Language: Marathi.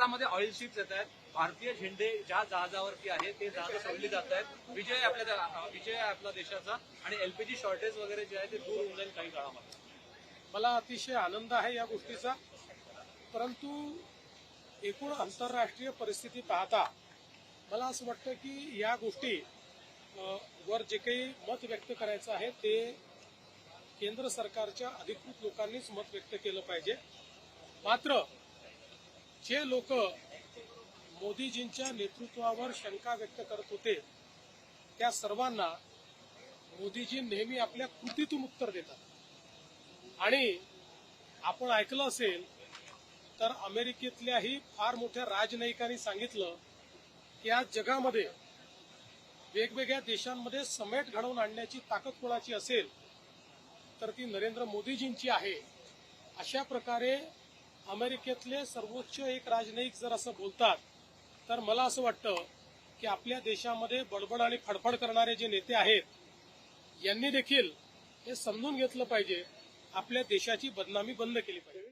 भारतामध्ये ऑइल शिप्स येत आहेत, भारतीय झेंडे ज्या जहाजावरती आहे ते जहाज सोडली जात आहेत, विजय आहे आपल्या देशाचा, आणि एलपीजी शॉर्टेज वगैरे जे आहे ते दूर होऊन जाईल काही काळामध्ये. मला अतिशय आनंद आहे या गोष्टीचा, परंतु एकूण आंतरराष्ट्रीय परिस्थिती पाहता मला असं वाटतं की या गोष्टी वर जे काही मत व्यक्त करायचं आहे ते केंद्र सरकारच्या अधिकृत लोकांनीच मत व्यक्त केलं पाहिजे. मात्र जे लोक मोदीजींच्या नेतृत्वावर शंका व्यक्त करत होते त्या सर्वांना मोदीजी नेहमी आपल्या कृतीतून उत्तर देतात. आणि आपण ऐकलं असेल तर अमेरिकेतल्याही फार मोठ्या राजनयिकांनी सांगितलं की आज जगामध्ये वेगवेगळ्या देशांमध्ये समेट घडवून आणण्याची ताकद कोणाची असेल तर ती नरेंद्र मोदीजींची आहे. अशा प्रकारे अमेरिकेतले सर्वोच्च एक राजनयिक जर असं बोलतात तर मला असं वाटतं की आपल्या देशामध्ये बडबड आणि फडफड करणारे जे नेते आहेत यांनी देखील हे समजून घेतलं पाहिजे, आपल्या देशाची बदनामी बंद केली पाहिजे.